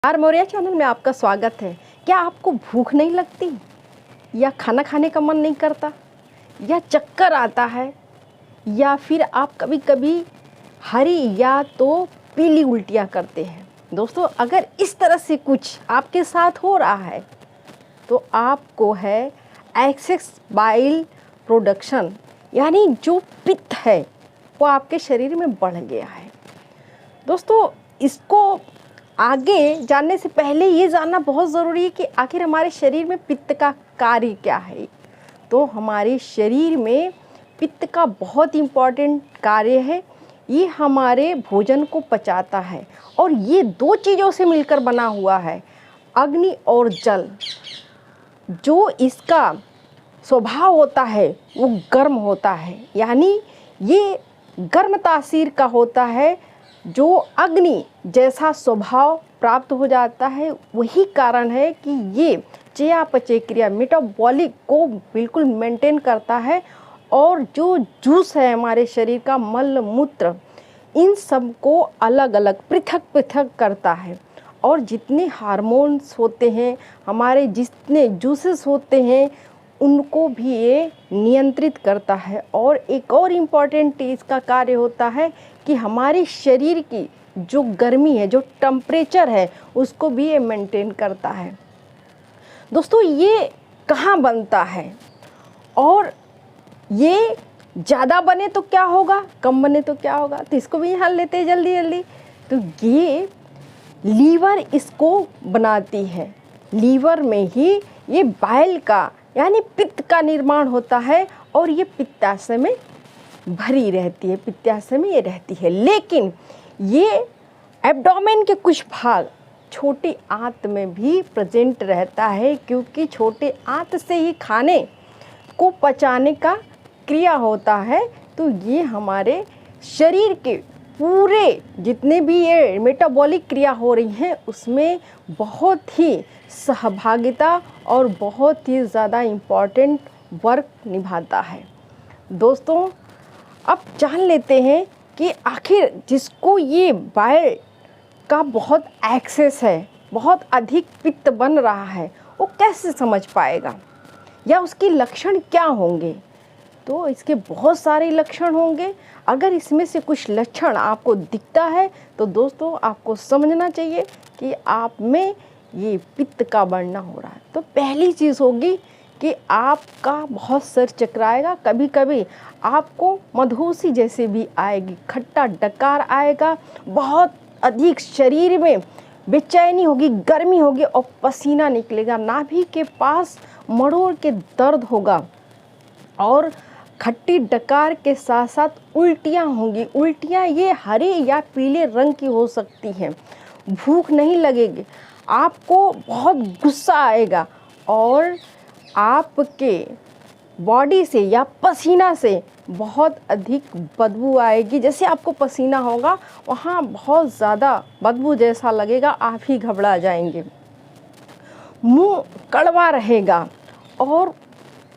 Are Maurya channel में आपका स्वागत है। क्या आपको भूख नहीं लगती या खाना खाने का मन नहीं करता या चक्कर आता है या फिर आप कभी कभी हरी या तो पीली उल्टियाँ करते हैं? दोस्तों, अगर इस तरह से कुछ आपके साथ हो रहा है तो आपको है एक्सेस बाइल प्रोडक्शन, यानी जो पित्त है वो आपके शरीर में बढ़ गया है। दोस्तों, इसको आगे जानने से पहले ये जानना बहुत ज़रूरी है कि आखिर हमारे शरीर में पित्त का कार्य क्या है। तो हमारे शरीर में पित्त का बहुत इम्पॉर्टेंट कार्य है। ये हमारे भोजन को पचाता है और ये दो चीज़ों से मिलकर बना हुआ है, अग्नि और जल। जो इसका स्वभाव होता है वो गर्म होता है, यानी ये गर्म तासीर का होता है। जो अग्नि जैसा स्वभाव प्राप्त हो जाता है, वही कारण है कि ये चयापचय क्रिया मेटाबॉलिक को बिल्कुल मेंटेन करता है। और जो जूस है हमारे शरीर का, मल मूत्र, इन सब को अलग अलग पृथक पृथक करता है। और जितने हार्मोन्स होते हैं, हमारे जितने जूसेस होते हैं, उनको भी ये नियंत्रित करता है। और एक और इम्पॉर्टेंट इसका कार्य होता है कि हमारे शरीर की जो गर्मी है, जो टेम्परेचर है, उसको भी ये मेंटेन करता है। दोस्तों, ये कहाँ बनता है और ये ज़्यादा बने तो क्या होगा, कम बने तो क्या होगा, तो इसको भी यहाँ लेते हैं जल्दी जल्दी। तो ये लीवर इसको बनाती है। लीवर में ही ये बाइल का यानी पित्त का निर्माण होता है और ये पित्ताशय में भरी रहती है, पित्ताशय में ये रहती है। लेकिन ये एब्डोमेन के कुछ भाग छोटे आंत में भी प्रेजेंट रहता है, क्योंकि छोटे आंत से ही खाने को पचाने का क्रिया होता है। तो ये हमारे शरीर के पूरे जितने भी ये मेटाबॉलिक क्रिया हो रही हैं, उसमें बहुत ही सहभागिता और बहुत ही ज़्यादा इम्पॉर्टेंट वर्क निभाता है। दोस्तों, अब जान लेते हैं कि आखिर जिसको ये बाइल का बहुत एक्सेस है, बहुत अधिक पित्त बन रहा है, वो कैसे समझ पाएगा या उसके लक्षण क्या होंगे। तो इसके बहुत सारे लक्षण होंगे। अगर इसमें से कुछ लक्षण आपको दिखता है तो दोस्तों आपको समझना चाहिए कि आप में ये पित्त का बढ़ना हो रहा है। तो पहली चीज़ होगी कि आपका बहुत सर चकराएगा, कभी कभी आपको मधोसी जैसे भी आएगी, खट्टा डकार आएगा, बहुत अधिक शरीर में बेचैनी होगी, गर्मी होगी और पसीना निकलेगा, नाभि के पास मरोड़ के दर्द होगा और खट्टी डकार के साथ साथ उल्टियाँ होंगी। उल्टियाँ ये हरे या पीले रंग की हो सकती हैं। भूख नहीं लगेगी, आपको बहुत गुस्सा आएगा और आपके बॉडी से या पसीना से बहुत अधिक बदबू आएगी। जैसे आपको पसीना होगा वहाँ बहुत ज़्यादा बदबू जैसा लगेगा, आप ही घबरा जाएंगे। मुंह कड़वा रहेगा और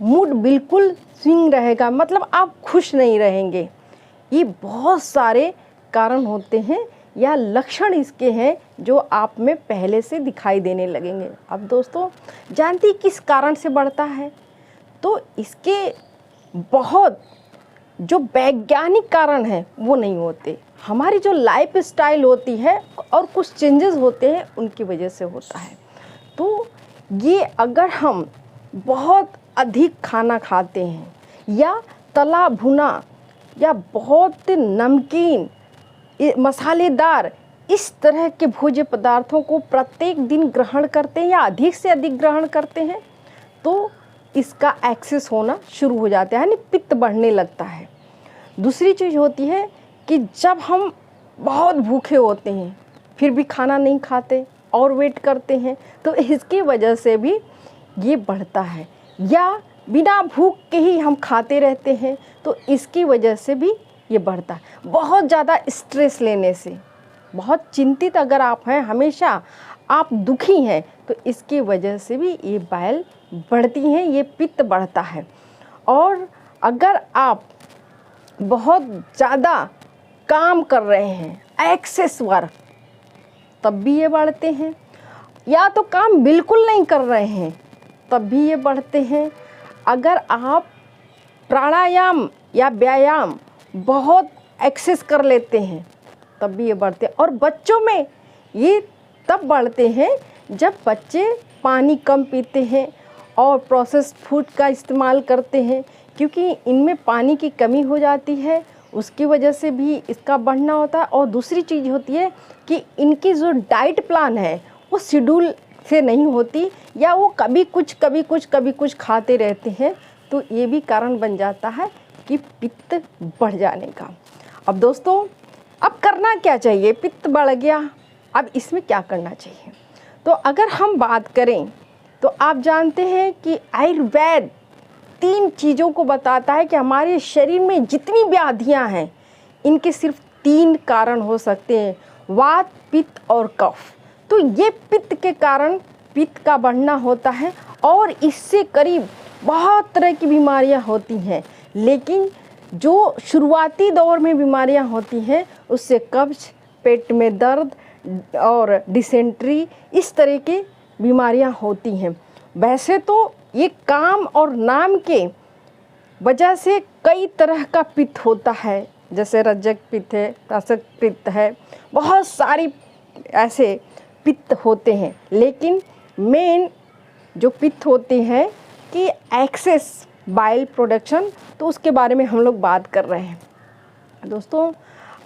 मूड बिल्कुल स्विंग रहेगा, मतलब आप खुश नहीं रहेंगे। ये बहुत सारे कारण होते हैं या लक्षण इसके हैं जो आप में पहले से दिखाई देने लगेंगे। अब दोस्तों, जानती किस कारण से बढ़ता है? तो इसके बहुत जो वैज्ञानिक कारण हैं वो नहीं होते, हमारी जो लाइफ स्टाइल होती है और कुछ चेंजेस होते हैं उनकी वजह से होता है। तो ये अगर हम बहुत अधिक खाना खाते हैं या तला भुना या बहुत नमकीन मसालेदार इस तरह के भोज्य पदार्थों को प्रत्येक दिन ग्रहण करते हैं या अधिक से अधिक ग्रहण करते हैं, तो इसका एक्सेस होना शुरू हो जाता है, यानी पित्त बढ़ने लगता है। दूसरी चीज़ होती है कि जब हम बहुत भूखे होते हैं फिर भी खाना नहीं खाते और वेट करते हैं, तो इसकी वजह से भी ये बढ़ता है। या बिना भूख के ही हम खाते रहते हैं तो इसकी वजह से भी ये बढ़ता है। बहुत ज़्यादा स्ट्रेस लेने से, बहुत चिंतित अगर आप हैं, हमेशा आप दुखी हैं, तो इसकी वजह से भी ये बाइल बढ़ती हैं, ये पित्त बढ़ता है। और अगर आप बहुत ज़्यादा काम कर रहे हैं, एक्सेस वर्क, तब भी ये बढ़ते हैं। या तो काम बिल्कुल नहीं कर रहे हैं तब भी ये बढ़ते हैं। अगर आप प्राणायाम या व्यायाम बहुत एक्सेस कर लेते हैं तब भी ये बढ़ते हैं। और बच्चों में ये तब बढ़ते हैं जब बच्चे पानी कम पीते हैं और प्रोसेस्ड फूड का इस्तेमाल करते हैं, क्योंकि इनमें पानी की कमी हो जाती है, उसकी वजह से भी इसका बढ़ना होता है। और दूसरी चीज़ होती है कि इनकी जो डाइट प्लान है वो शेड्यूल से नहीं होती, या वो कभी कुछ खाते रहते हैं, तो ये भी कारण बन जाता है कि पित्त बढ़ जाने का। अब दोस्तों, अब करना क्या चाहिए? पित्त बढ़ गया, अब इसमें क्या करना चाहिए? तो अगर हम बात करें तो आप जानते हैं कि आयुर्वेद 3 चीज़ों को बताता है कि हमारे शरीर में जितनी व्याधियां हैं इनके सिर्फ 3 कारण हो सकते हैं, वात, पित्त और कफ। तो ये पित्त के कारण पित्त का बढ़ना होता है और इससे करीब बहुत तरह की बीमारियां होती हैं। लेकिन जो शुरुआती दौर में बीमारियां होती हैं उससे कब्ज, पेट में दर्द और डिसेंट्री, इस तरह की बीमारियां होती हैं। वैसे तो ये काम और नाम के वजह से कई तरह का पित्त होता है, जैसे रज्जक पित्त है, तासक पित्त है, बहुत सारी ऐसे पित्त होते हैं। लेकिन मेन जो पित्त होते हैं कि एक्सेस बाइल प्रोडक्शन, तो उसके बारे में हम लोग बात कर रहे हैं। दोस्तों,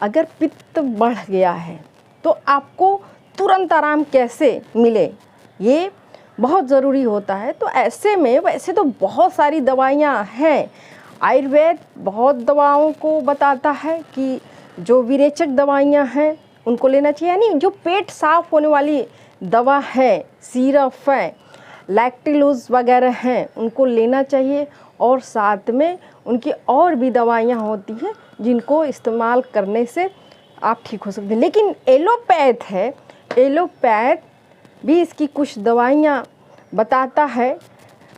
अगर पित्त बढ़ गया है तो आपको तुरंत आराम कैसे मिले, ये बहुत ज़रूरी होता है। तो ऐसे में वैसे तो बहुत सारी दवाइयाँ हैं, आयुर्वेद बहुत दवाओं को बताता है कि जो विरेचक दवाइयाँ हैं उनको लेना चाहिए, यानी जो पेट साफ़ होने वाली दवा है, सिरप है, लैक्टिलूज़ वगैरह हैं, उनको लेना चाहिए। और साथ में उनकी और भी दवाइयाँ होती हैं जिनको इस्तेमाल करने से आप ठीक हो सकते हैं। लेकिन एलोपैथ है, एलोपैथ भी इसकी कुछ दवाइयाँ बताता है,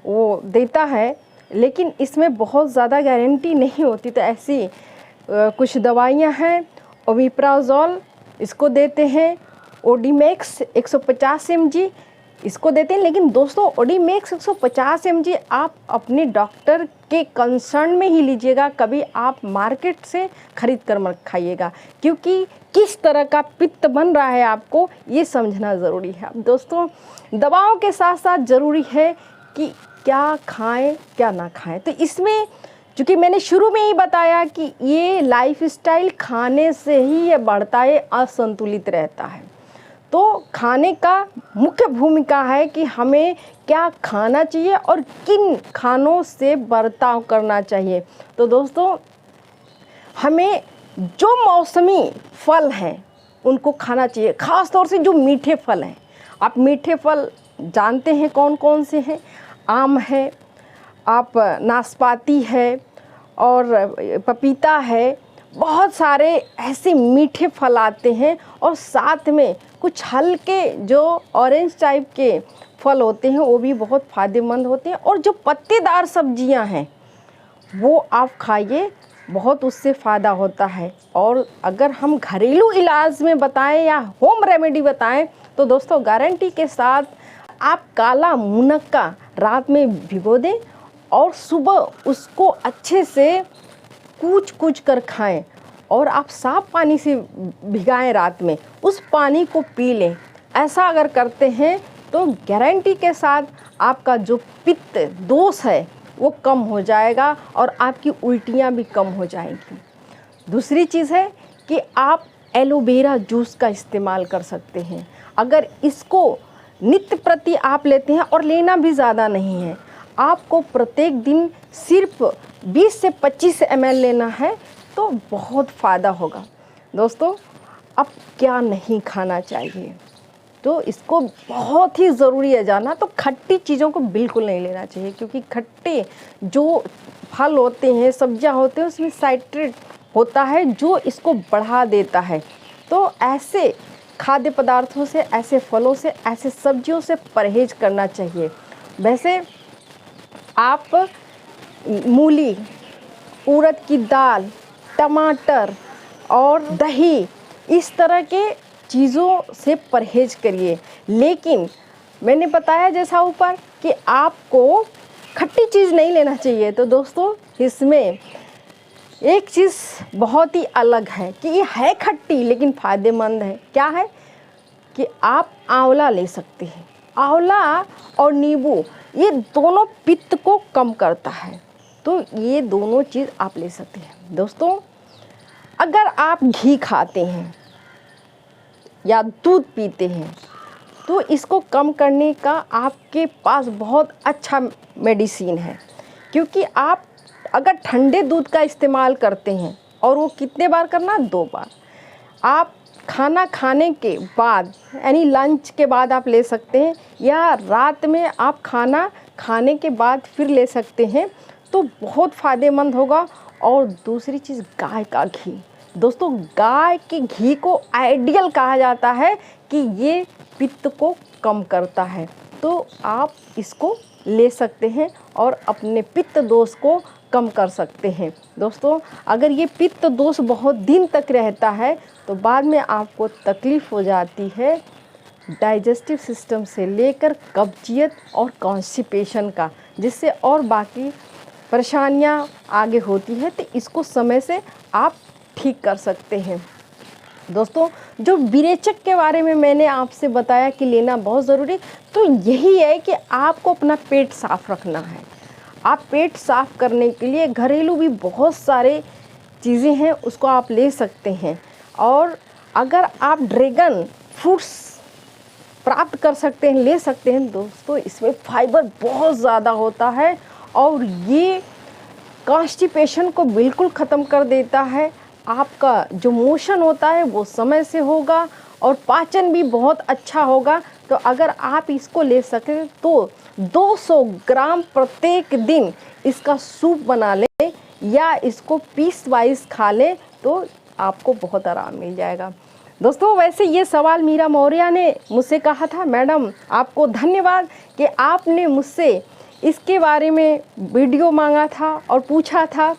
वो देता है, लेकिन इसमें बहुत ज़्यादा गारंटी नहीं होती। तो ऐसी कुछ दवाइयाँ हैं, ओमिप्राज़ोल इसको देते हैं, ओडीमैक्स 150 mg इसको देते हैं। लेकिन दोस्तों, ओडीमैक्स 150 mg आप अपने डॉक्टर के कंसर्न में ही लीजिएगा, कभी आप मार्केट से खरीद कर मत खाइएगा, क्योंकि किस तरह का पित्त बन रहा है आपको ये समझना ज़रूरी है। अब दोस्तों, दवाओं के साथ साथ ज़रूरी है कि क्या खाएं क्या ना खाएं। तो इसमें चूँकि मैंने शुरू में ही बताया कि ये लाइफस्टाइल खाने से ही ये बढ़ता है, असंतुलित रहता है। तो खाने का मुख्य भूमिका है कि हमें क्या खाना चाहिए और किन खानों से बर्ताव करना चाहिए। तो दोस्तों, हमें जो मौसमी फल हैं उनको खाना चाहिए, ख़ास तौर से जो मीठे फल हैं। आप मीठे फल जानते हैं कौन कौन से हैं? आम है, आप नाशपाती है और पपीता है, बहुत सारे ऐसे मीठे फल आते हैं। और साथ में कुछ हल्के जो ऑरेंज टाइप के फल होते हैं वो भी बहुत फ़ायदेमंद होते हैं। और जो पत्तेदार सब्जियां हैं वो आप खाइए, बहुत उससे फ़ायदा होता है। और अगर हम घरेलू इलाज में बताएं या होम रेमेडी बताएं तो दोस्तों, गारंटी के साथ आप काला मुनक्का रात में भिगो दें और सुबह उसको अच्छे से कूच कर खाएं, और आप साफ पानी से भिगाएं रात में, उस पानी को पी लें। ऐसा अगर करते हैं तो गारंटी के साथ आपका जो पित्त दोष है वो कम हो जाएगा और आपकी उल्टियाँ भी कम हो जाएंगी। दूसरी चीज़ है कि आप एलोवेरा जूस का इस्तेमाल कर सकते हैं। अगर इसको नित्य प्रति आप लेते हैं, और लेना भी ज़्यादा नहीं है, आपको प्रत्येक दिन सिर्फ 20 से 25 ml लेना है तो बहुत फ़ायदा होगा। दोस्तों, अब क्या नहीं खाना चाहिए, तो इसको बहुत ही ज़रूरी है जानना। तो खट्टी चीज़ों को बिल्कुल नहीं लेना चाहिए, क्योंकि खट्टे जो फल होते हैं, सब्जियां होते हैं, उसमें साइट्रेट होता है जो इसको बढ़ा देता है। तो ऐसे खाद्य पदार्थों से, ऐसे फलों से, ऐसे सब्जियों से परहेज करना चाहिए। वैसे आप मूली, उड़द की दाल, टमाटर और दही, इस तरह के चीज़ों से परहेज करिए। लेकिन मैंने बताया जैसा ऊपर कि आपको खट्टी चीज़ नहीं लेना चाहिए। तो दोस्तों इसमें एक चीज़ बहुत ही अलग है कि ये है खट्टी लेकिन फ़ायदेमंद है। क्या है कि आप आंवला ले सकते हैं। आंवला और नींबू ये दोनों पित्त को कम करता है, तो ये दोनों चीज़ आप ले सकते हैं। दोस्तों अगर आप घी खाते हैं या दूध पीते हैं तो इसको कम करने का आपके पास बहुत अच्छा मेडिसिन है। क्योंकि आप अगर ठंडे दूध का इस्तेमाल करते हैं, और वो कितने बार करना, 2 बार। आप खाना खाने के बाद यानी लंच के बाद आप ले सकते हैं, या रात में आप खाना खाने के बाद फिर ले सकते हैं, तो बहुत फ़ायदेमंद होगा। और दूसरी चीज़ गाय का घी। दोस्तों गाय के घी को आइडियल कहा जाता है कि ये पित्त को कम करता है, तो आप इसको ले सकते हैं और अपने पित्त दोष को कम कर सकते हैं। दोस्तों अगर ये पित्त दोष बहुत दिन तक रहता है तो बाद में आपको तकलीफ़ हो जाती है डाइजेस्टिव सिस्टम से लेकर कब्जियत और कॉन्स्टिपेशन का, जिससे और बाकी परेशानियां आगे होती है। तो इसको समय से आप ठीक कर सकते हैं। दोस्तों जो विरेचक के बारे में मैंने आपसे बताया कि लेना बहुत ज़रूरी, तो यही है कि आपको अपना पेट साफ़ रखना है। आप पेट साफ़ करने के लिए घरेलू भी बहुत सारे चीज़ें हैं, उसको आप ले सकते हैं। और अगर आप ड्रैगन फ्रूट्स प्राप्त कर सकते हैं, ले सकते हैं। दोस्तों इसमें फाइबर बहुत ज़्यादा होता है और ये कॉन्स्टिपेशन को बिल्कुल ख़त्म कर देता है। आपका जो मोशन होता है वो समय से होगा और पाचन भी बहुत अच्छा होगा। तो अगर आप इसको ले सकें तो 200 ग्राम प्रत्येक दिन इसका सूप बना लें या इसको पीस वाइज खा लें तो आपको बहुत आराम मिल जाएगा। दोस्तों वैसे ये सवाल मीरा मौर्य ने मुझसे कहा था। मैडम आपको धन्यवाद कि आपने मुझसे इसके बारे में वीडियो मांगा था और पूछा था।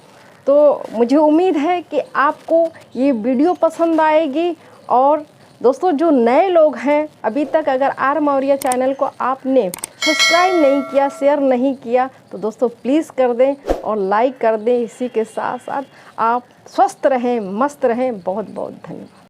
तो मुझे उम्मीद है कि आपको ये वीडियो पसंद आएगी। और दोस्तों जो नए लोग हैं, अभी तक अगर आर मौर्य चैनल को आपने सब्सक्राइब नहीं किया, शेयर नहीं किया, तो दोस्तों प्लीज़ कर दें और लाइक कर दें। इसी के साथ साथ आप स्वस्थ रहें, मस्त रहें। बहुत बहुत धन्यवाद।